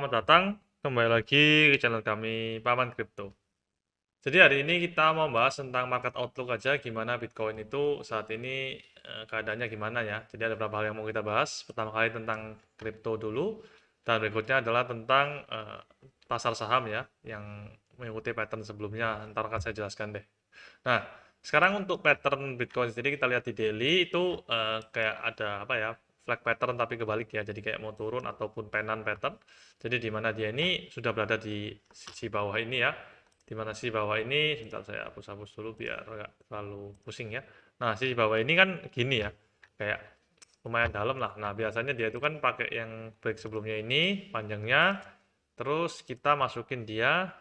Selamat datang kembali lagi ke channel kami Paman Kripto. Jadi hari ini kita mau bahas tentang market outlook aja gimana Bitcoin itu saat ini keadaannya gimana ya. Jadi ada beberapa hal yang mau kita bahas. Pertama kali tentang kripto dulu dan berikutnya adalah tentang pasar saham ya yang mengikuti pattern sebelumnya. Ntar akan saya jelaskan deh. Nah, sekarang untuk pattern Bitcoin sendiri kita lihat di daily itu kayak ada apa ya, flag pattern tapi kebalik ya. Jadi kayak mau turun ataupun pennant pattern. Jadi di mana dia ini sudah berada di sisi bawah ini ya. Di mana sisi bawah ini, sebentar saya hapus-hapus dulu biar nggak terlalu pusing ya. Nah, sisi bawah ini kan gini ya. Kayak lumayan dalam lah. Nah, biasanya dia itu kan pakai yang break sebelumnya ini panjangnya. Terus kita masukin dia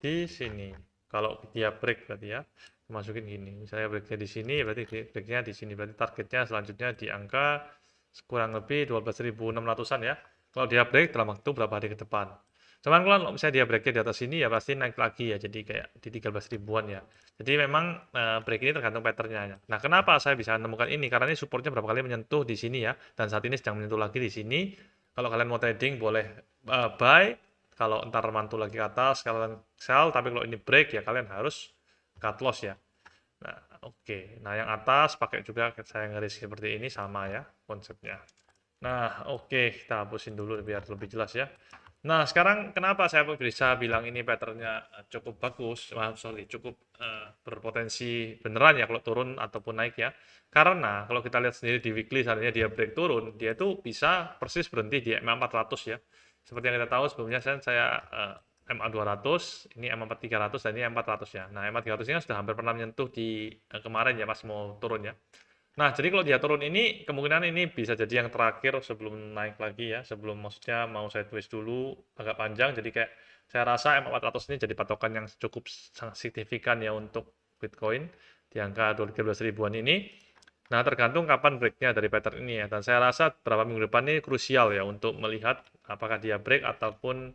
di sini. Kalau dia break berarti ya, masukin gini. Misalnya breaknya di sini, berarti breaknya di sini. Berarti targetnya selanjutnya di angka kurang lebih 12.600-an ya. Kalau dia break dalam waktu berapa hari ke depan. Cuman kalau misalnya dia breaknya di atas sini ya pasti naik lagi ya. Jadi kayak di 13 ribuan ya. Jadi memang break ini tergantung patternnya. Nah, kenapa saya bisa menemukan ini? Karena ini supportnya berapa kali menyentuh di sini ya. Dan saat ini sedang menyentuh lagi di sini. Kalau kalian mau trading boleh buy, kalau ntar mantul lagi ke atas kalian sell, tapi kalau ini break ya kalian harus cut loss ya. Nah, oke. Nah, yang atas pakai juga saya garis seperti ini sama ya konsepnya. Nah, oke, kita hapusin dulu biar lebih jelas ya. Nah, sekarang kenapa saya bisa bilang ini patternnya cukup bagus, sorry, cukup berpotensi beneran ya kalau turun ataupun naik ya. Karena kalau kita lihat sendiri di weekly, seandainya dia break turun, dia itu bisa persis berhenti di EMA 400 ya. Seperti yang kita tahu sebelumnya saya MA 200, ini MA 300 dan ini MA 400 ya. Nah, MA 300 ini kan sudah hampir pernah menyentuh di kemarin ya pas mau turun ya. Nah, jadi kalau dia turun ini, kemungkinan ini bisa jadi yang terakhir sebelum naik lagi ya, sebelum maksudnya mau sideways dulu, agak panjang, jadi kayak saya rasa M400 ini jadi patokan yang cukup sangat signifikan ya untuk Bitcoin di angka 12 ribuan ini. Nah, tergantung kapan breaknya dari pattern ini ya, dan saya rasa beberapa minggu depan ini krusial ya untuk melihat apakah dia break ataupun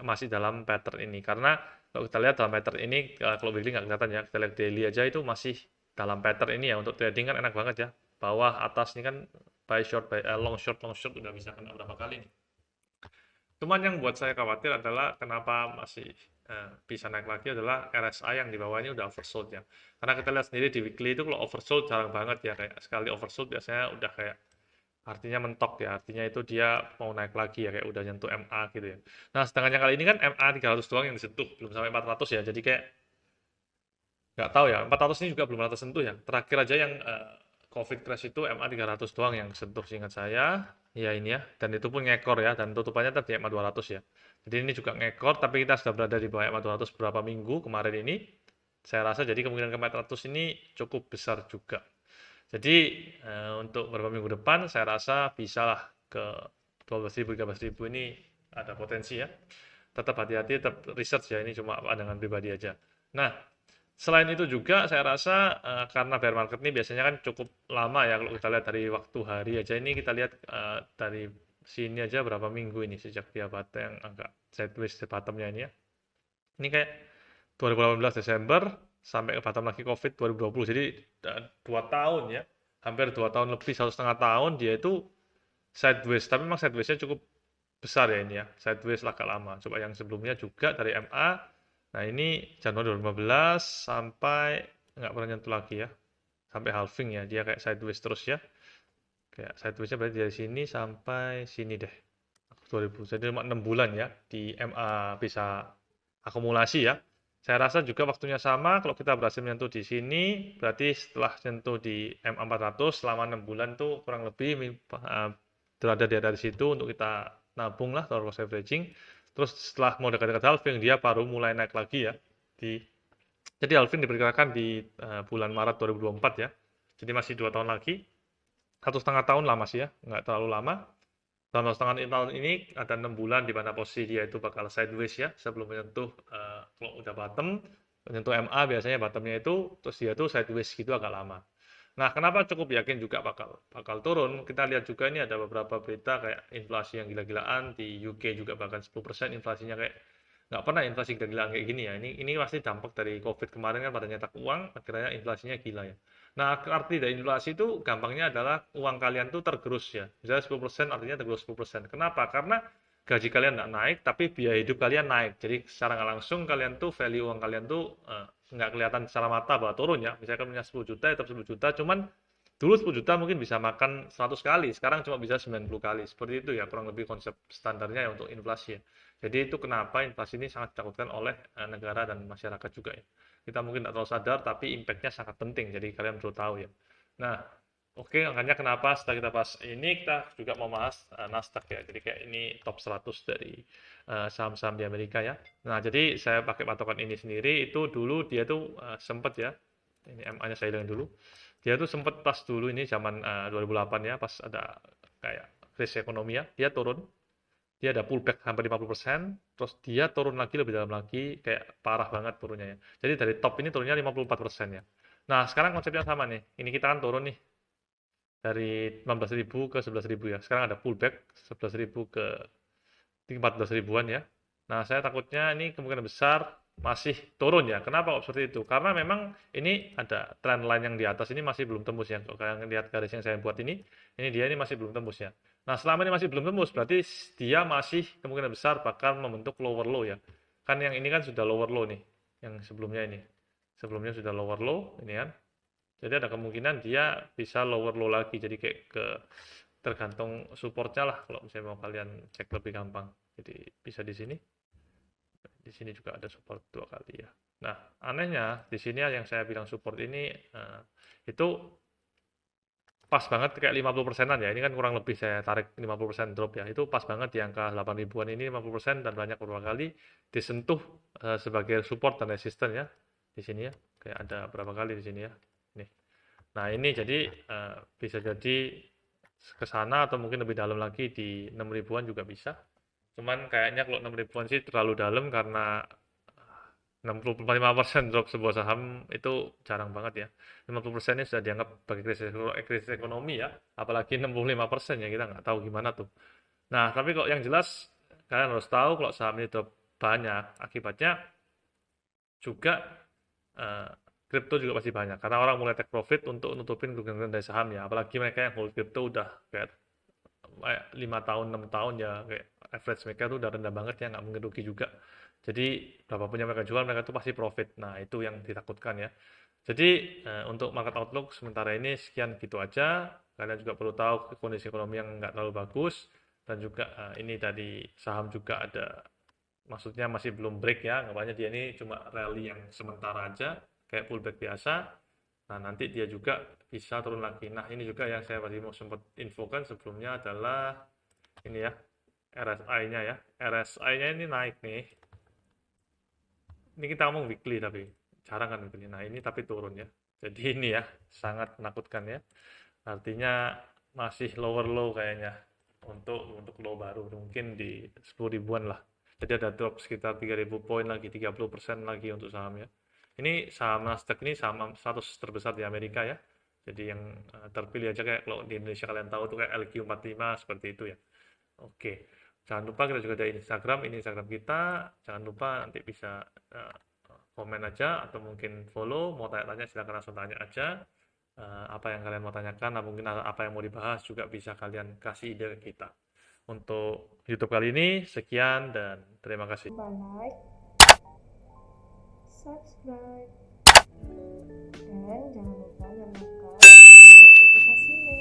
masih dalam pattern ini. Karena kalau kita lihat dalam pattern ini, kalau weekly nggak kelihatan ya, kita lihat daily aja itu masih dalam pattern ini ya untuk trading kan enak banget ya, bawah atas ini kan buy short buy long short udah bisa kena berapa kali nih. Cuman yang buat saya khawatir adalah kenapa masih bisa naik lagi adalah RSI yang di bawah ini udah oversold ya, karena kita lihat sendiri di weekly itu kalau oversold jarang banget ya, kayak sekali oversold biasanya udah kayak artinya mentok ya, artinya itu dia mau naik lagi ya, kayak udah nyentuh MA gitu ya. Nah, sedangkan yang kali ini kan MA 300 doang yang disentuh, belum sampai 400 ya, jadi kayak nggak tahu ya, 400 ini juga belum rata sentuh ya. Terakhir aja yang COVID crash itu MA 300 doang yang sentuh seingat saya. Ya ini ya, dan itu pun ngekor ya, dan tutupannya tadi MA 200 ya. Jadi ini juga ngekor, tapi kita sudah berada di bawah MA 200 beberapa minggu kemarin ini. Saya rasa jadi kemungkinan ke 400 ini cukup besar juga. Jadi untuk beberapa minggu depan saya rasa bisalah ke 12.000, 13.000 ini ada potensi ya. Tetap hati-hati, tetap research ya, ini cuma pandangan pribadi aja. Nah, selain itu juga saya rasa karena bear market ini biasanya kan cukup lama ya, kalau kita lihat dari waktu hari aja ini kita lihat dari sini aja berapa minggu ini sejak dia bottom yang agak sideways di bottomnya ini ya. Ini kayak 2018 Desember sampai ke bottom lagi COVID 2020. Jadi 2 tahun ya, hampir 2 tahun lebih, 1,5 tahun dia itu sideways. Tapi memang sidewaysnya cukup besar ya ini ya. Sideways agak lama. Coba yang sebelumnya juga dari MA. Nah, ini Januari 2015 sampai nggak pernah nyentuh lagi ya. Sampai halving ya. Dia kayak sideways terus ya. Kayak sidewaysnya berarti dari sini sampai sini deh. 2000. Jadi cuma 6 bulan ya di MA bisa akumulasi ya. Saya rasa juga waktunya sama, kalau kita berhasil menyentuh di sini, berarti setelah menyentuh di MA 400 selama 6 bulan tuh kurang lebih berada di atas situ untuk kita nabung lah atau loss averaging. Terus setelah mau dekat-dekat halving dia baru mulai naik lagi ya. Jadi halving diperkirakan di bulan Maret 2024 ya. Jadi masih 2 tahun lagi. 1,5 tahun lama sih ya, nggak terlalu lama. Dalam 1,5 tahun ini ada 6 bulan di mana posisi dia itu bakal sideways ya, sebelum menyentuh kalau udah bottom, menyentuh MA biasanya bottomnya itu, terus dia tuh sideways gitu agak lama. Nah, kenapa cukup yakin juga bakal bakal turun? Kita lihat juga ini ada beberapa berita kayak inflasi yang gila-gilaan di UK juga bahkan 10% inflasinya, kayak nggak pernah inflasi gila-gilaan kayak gini ya. Ini pasti dampak dari COVID kemarin kan pada nyetak uang, akhirnya inflasinya gila ya. Nah, arti dari inflasi itu gampangnya adalah uang kalian tuh tergerus ya. Misalnya 10% artinya tergerus 10%. Kenapa? Karena gaji kalian nggak naik, tapi biaya hidup kalian naik. Jadi secara nggak langsung kalian tuh value uang kalian tuh nggak kelihatan secara mata bahwa turun ya. Misalkan punya 10 juta, tetap 10 juta, cuman dulu 10 juta mungkin bisa makan 100 kali, sekarang cuma bisa 90 kali. Seperti itu ya, kurang lebih konsep standarnya ya untuk inflasi ya. Jadi itu kenapa inflasi ini sangat ditakutkan oleh negara dan masyarakat juga ya. Kita mungkin tidak terlalu sadar, tapi impact-nya sangat penting, jadi kalian perlu tahu ya. Nah, oke, makanya kenapa setelah kita bahas ini, kita juga mau bahas Nasdaq ya. Jadi kayak ini top 100 dari saham-saham di Amerika ya. Nah, jadi saya pakai patokan ini sendiri, itu dulu dia tuh sempat ya, ini MA-nya saya hilangin dulu. Dia tuh sempat pas dulu ini zaman 2008 ya, pas ada kayak krisis ekonomi ya, dia turun. Dia ada pullback hampir 50%, terus dia turun lagi lebih dalam lagi, kayak parah banget turunnya ya. Jadi dari top ini turunnya 54% ya. Nah, sekarang konsepnya sama nih. Ini kita kan turun nih dari 15.000 ke 11.000 ya. Sekarang ada pullback 11.000 ke 14 ribuan ya. Nah, saya takutnya ini kemungkinan besar masih turun ya. Kenapa kok seperti itu? Karena memang ini ada trend line yang di atas ini masih belum tembus ya. Kalau kalian lihat garis yang saya buat ini dia ini masih belum tembus ya. Nah, selama ini masih belum tembus, berarti dia masih kemungkinan besar bakal membentuk lower low ya. Kan yang ini kan sudah lower low nih, yang sebelumnya ini. Sebelumnya sudah lower low, ini kan. Jadi ada kemungkinan dia bisa lower low lagi. Jadi kayak ke tergantung supportnya lah kalau misalnya mau kalian cek lebih gampang. Jadi bisa di sini juga ada support dua kali ya. Nah, anehnya di sini yang saya bilang support ini itu pas banget kayak 50 persenan ya. Ini kan kurang lebih saya tarik 50% drop ya. Itu pas banget di angka 8 ribuan ini 50% dan banyak beberapa kali disentuh sebagai support dan resisten ya. Di sini ya. Kayak ada berapa kali di sini ya. Nih. Nah, ini jadi bisa jadi ke sana atau mungkin lebih dalam lagi di 6 ribuan juga bisa. Cuman kayaknya kalau 6 ribuan sih terlalu dalam karena 65% drop sebuah saham itu jarang banget ya. 50% ini sudah dianggap sebagai krisis ekonomi ya. Apalagi 65% ya, kita nggak tahu gimana tuh. Nah, tapi kok yang jelas kalian harus tahu kalau saham ini drop banyak, akibatnya juga eh, kripto juga pasti banyak. Karena orang mulai take profit untuk nutupin kerugian dari saham ya. Apalagi mereka yang hold kripto udah kayak 5 tahun 6 tahun ya, kayak average mereka tuh udah rendah banget ya, nggak mungkin rugi juga. Jadi berapapun yang mereka jual, mereka tuh pasti profit. Nah, itu yang ditakutkan ya. Jadi untuk market outlook sementara ini sekian gitu aja. Kalian juga perlu tahu kondisi ekonomi yang nggak terlalu bagus, dan juga ini tadi saham juga ada, maksudnya masih belum break ya, anggapannya dia ini cuma rally yang sementara aja, kayak pullback biasa. Nah, nanti dia juga bisa turun lagi. Nah, ini juga yang saya tadi mau sempat infokan sebelumnya adalah ini ya, RSI-nya ya. RSI-nya ini naik nih. Ini kita ngomong weekly tapi jarang kan weekly. Nah, ini tapi turun ya. Jadi ini ya, sangat menakutkan ya. Artinya masih lower low kayaknya untuk low baru mungkin di 10 ribuan lah. Jadi ada drop sekitar 3.000 poin lagi, 30% lagi untuk saham ya. Ini saham Nasdaq ini saham 100 terbesar di Amerika ya. Jadi yang terpilih aja kayak kalau di Indonesia kalian tahu tuh kayak LQ45 seperti itu ya. Oke. Jangan lupa kita juga ada Instagram, ini Instagram kita. Jangan lupa nanti bisa eh, komen aja atau mungkin follow. Mau tanya-tanya silahkan langsung tanya aja. Apa yang kalian mau tanyakan, atau mungkin apa yang mau dibahas juga bisa kalian kasih ide ke kita. Untuk YouTube kali ini sekian dan terima kasih. Like, subscribe, dan jangan lupa nyalakan notifikasinya.